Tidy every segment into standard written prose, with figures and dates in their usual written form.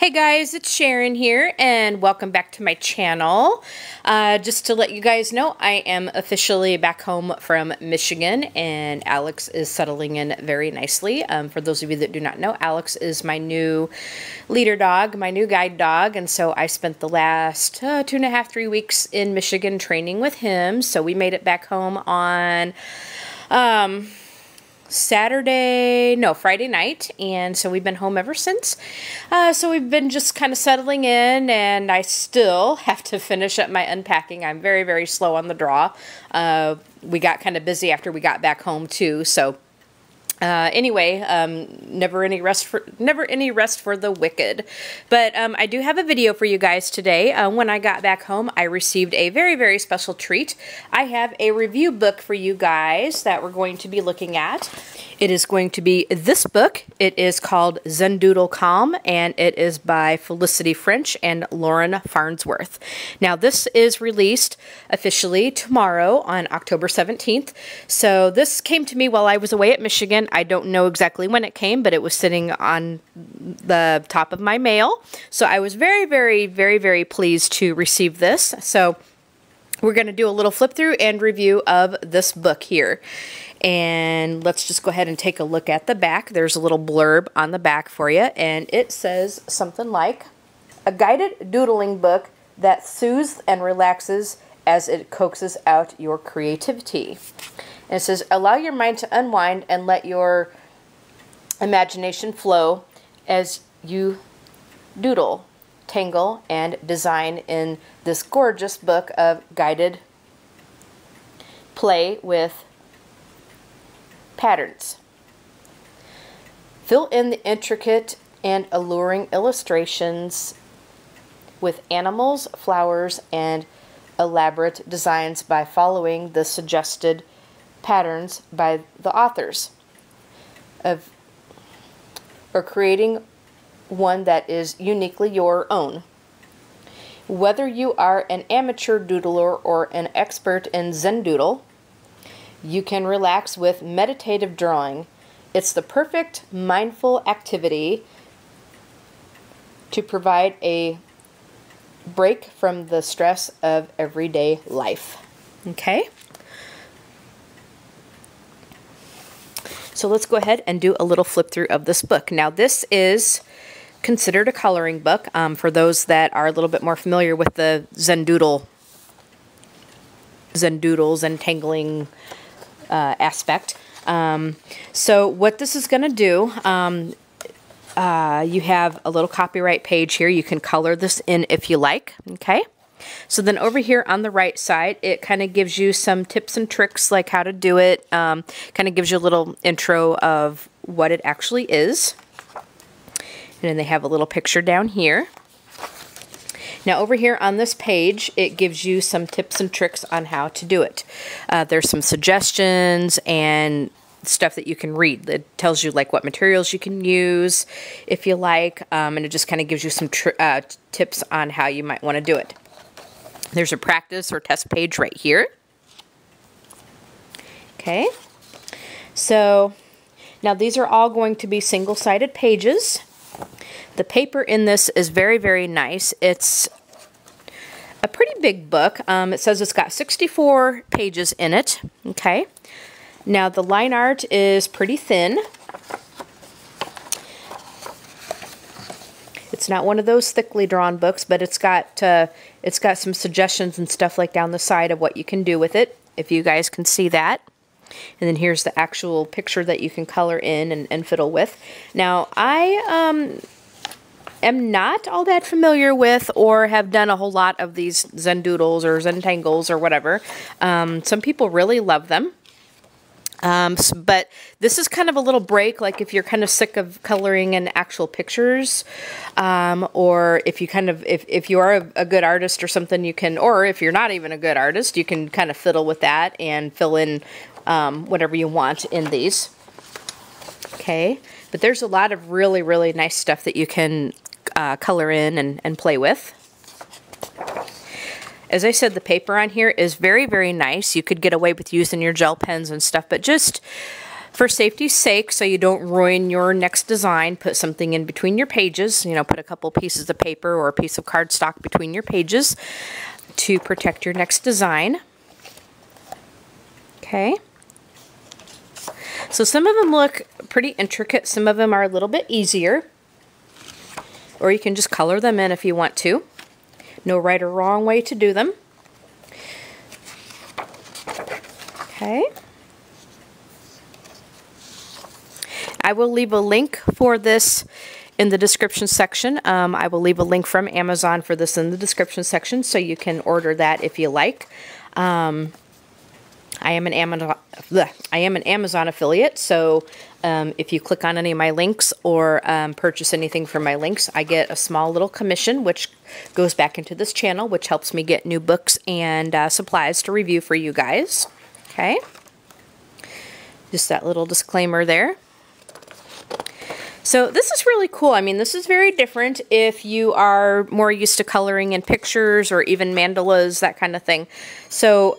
Hey guys, it's Sharon here and welcome back to my channel. Just to let you guys know, I am officially back home from Michigan and Alex is settling in very nicely. For those of you that do not know, Alex is my new leader dog, my new guide dog, and so I spent the last 2.5, 3 weeks in Michigan training with him. So we made it back home on Friday night, and so we've been home ever since. So we've been just kind of settling in, and I still have to finish up my unpacking. I'm very, very slow on the draw. We got kind of busy after we got back home too, so anyway, never any rest for the wicked. But I do have a video for you guys today. When I got back home, I received a very, very special treat. I have a review book for you guys that we're going to be looking at. It is going to be this book. It is called Zendoodle Calm, and it is by Felicity French and Lauren Farnsworth. Now, this is released officially tomorrow on October 17th. So this came to me while I was away at Michigan. I don't know exactly when it came, but it was sitting on the top of my mail. So I was very, very, very, very pleased to receive this. So we're going to do a little flip through and review of this book here. And let's just go ahead and take a look at the back. There's a little blurb on the back for you, and it says something like, a guided doodling book that soothes and relaxes as it coaxes out your creativity. And it says, allow your mind to unwind and let your imagination flow as you doodle, tangle, and design in this gorgeous book of guided play with patterns. Fill in the intricate and alluring illustrations with animals, flowers, and elaborate designs by following the suggested patterns by the authors or creating one that is uniquely your own. Whether you are an amateur doodler or an expert in Zendoodle, you can relax with meditative drawing. It's the perfect mindful activity to provide a break from the stress of everyday life. Okay? So let's go ahead and do a little flip through of this book. Now this is considered a coloring book for those that are a little bit more familiar with the Zendoodles and tangling aspect. So what this is going to do, you have a little copyright page here. You can color this in if you like. Okay. So then over here on the right side, it kind of gives you some tips and tricks like how to do it. Kind of gives you a little intro of what it actually is. And then they have a little picture down here. Now over here on this page, it gives you some tips and tricks on how to do it. There's some suggestions and stuff that you can read. It tells you like what materials you can use if you like, and it just kind of gives you some tips on how you might want to do it. There's a practice or test page right here. Okay, so now these are all going to be single-sided pages. The paper in this is very, very nice. It's a pretty big book. It says it's got 64 pages in it. Okay. Now the line art is pretty thin. It's not one of those thickly drawn books, but it's got some suggestions and stuff like down the side of what you can do with it, if you guys can see that. And then here's the actual picture that you can color in and fiddle with. Now, I am not all that familiar with or have done a whole lot of these Zendoodles or Zentangles or whatever. Some people really love them. But this is kind of a little break, like if you're kind of sick of coloring in actual pictures, or if you if you are a good artist or something, you can, or if you're not even a good artist, you can kind of fiddle with that and fill in whatever you want in these. Okay, but there's a lot of really, really nice stuff that you can color in and play with. As I said, the paper on here is very, very nice. You could get away with using your gel pens and stuff, but just For safety's sake, so you don't ruin your next design, put something in between your pages. You know, put a couple pieces of paper or a piece of cardstock between your pages to protect your next design. Okay. So some of them look pretty intricate. Some of them are a little bit easier. Or you can just color them in if you want to. No right or wrong way to do them. Okay. I will leave a link for this in the description section. I will leave a link from Amazon for this in the description section, so you can order that if you like. I am an Amazon affiliate, so if you click on any of my links or purchase anything from my links, I get a small little commission, which goes back into this channel, which helps me get new books and supplies to review for you guys. Okay, just that little disclaimer there. So this is really cool. I mean, this is very different if you are more used to coloring in pictures or even mandalas, that kind of thing. So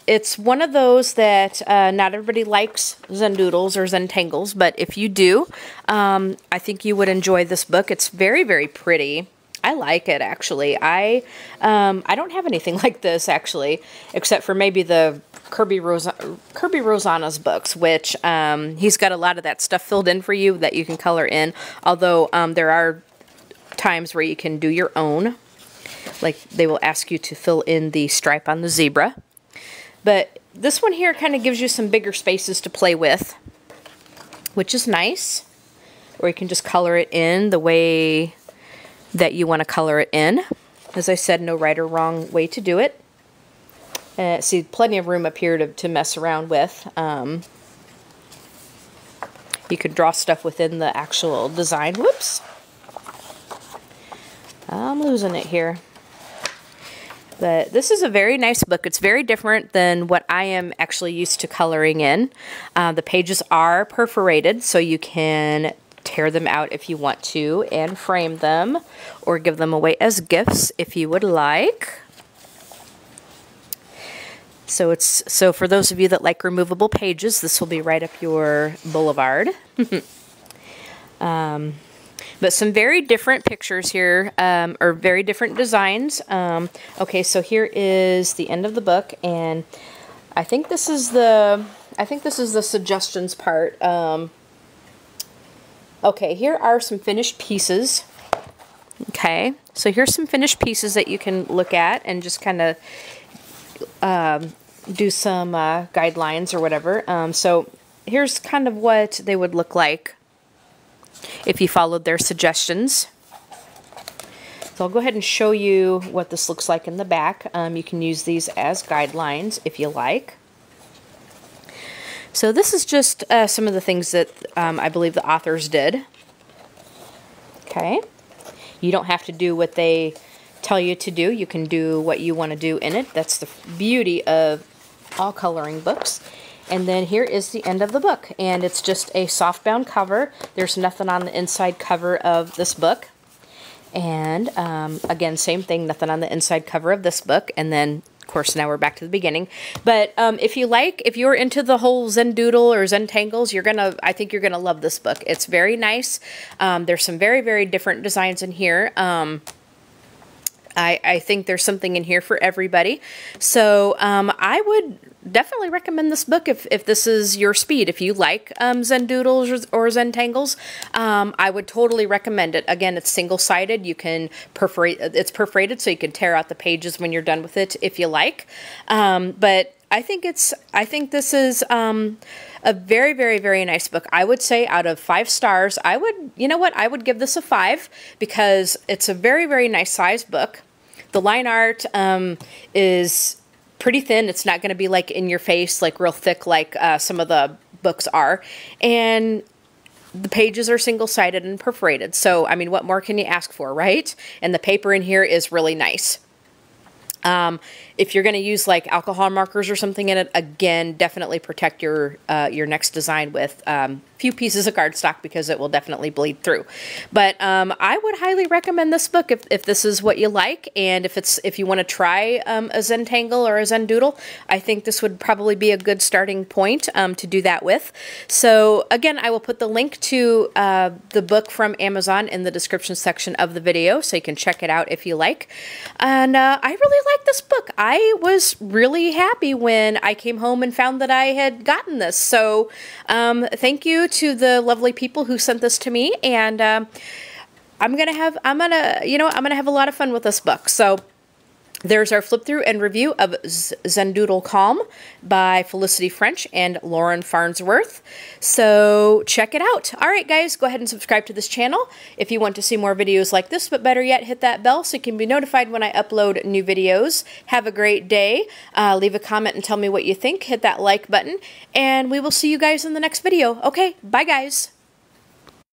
it's one of those that not everybody likes Zendoodles or Zentangles, but if you do, I think you would enjoy this book. It's very, very pretty. I like it, actually. I don't have anything like this, actually, except for maybe the Kirby Rosanna's books, which he's got a lot of that stuff filled in for you that you can color in, although there are times where you can do your own. Like, they will ask you to fill in the stripe on the zebra. But this one here kind of gives you some bigger spaces to play with, which is nice. Or you can just color it in the way that you want to color it in. As I said, no right or wrong way to do it. See, plenty of room up here to mess around with. You could draw stuff within the actual design. Whoops. I'm losing it here. But this is a very nice book. It's very different than what I am actually used to coloring in. The pages are perforated, so you can tear them out if you want to and frame them or give them away as gifts if you would like. So for those of you that like removable pages, this will be right up your boulevard. But some very different pictures here, or very different designs. Okay, so here is the end of the book, and I think this is the suggestions part. Okay, here are some finished pieces. Okay, so here's some finished pieces that you can look at and just kind of do some guidelines or whatever. So here's kind of what they would look like if you followed their suggestions. So I'll go ahead and show you what this looks like in the back. You can use these as guidelines if you like. So this is just some of the things that I believe the authors did. Okay. You don't have to do what they tell you to do. You can do what you want to do in it. That's the beauty of all coloring books. And then here is the end of the book. And it's just a softbound cover. There's nothing on the inside cover of this book. And again, same thing, nothing on the inside cover of this book. And then, of course, now we're back to the beginning. But if you're into the whole Zendoodle or Zentangles, I think you're gonna love this book. It's very nice. There's some very, very different designs in here. I think there's something in here for everybody. So I would definitely recommend this book if this is your speed. If you like Zendoodles or Zentangles, I would totally recommend it. Again, it's single-sided. You can perforate. It's perforated, so you can tear out the pages when you're done with it if you like. But I think this is a very, very, very nice book. I would say out of 5 stars, you know what? I would give this a 5 because it's a very, very nice size book. The line art is pretty thin. It's not going to be like in your face, like real thick, like some of the books are. And the pages are single-sided and perforated. So, I mean, what more can you ask for, right? And the paper in here is really nice. If you're going to use like alcohol markers or something in it, again, definitely protect your next design with few pieces of cardstock because it will definitely bleed through. But I would highly recommend this book if this is what you like, and if you want to try a Zentangle or a Zendoodle, I think this would probably be a good starting point to do that with. So again, I will put the link to the book from Amazon in the description section of the video, so you can check it out if you like. And I really like this book. I was really happy when I came home and found that I had gotten this. So thank you to the lovely people who sent this to me, and I'm gonna have a lot of fun with this book. So there's our flip through and review of Zendoodle Calm by Felicity French and Lauren Farnsworth. So check it out. All right, guys, go ahead and subscribe to this channel if you want to see more videos like this, but better yet, hit that bell so you can be notified when I upload new videos. Have a great day. Leave a comment and tell me what you think. Hit that like button, and we will see you guys in the next video. Okay, bye, guys.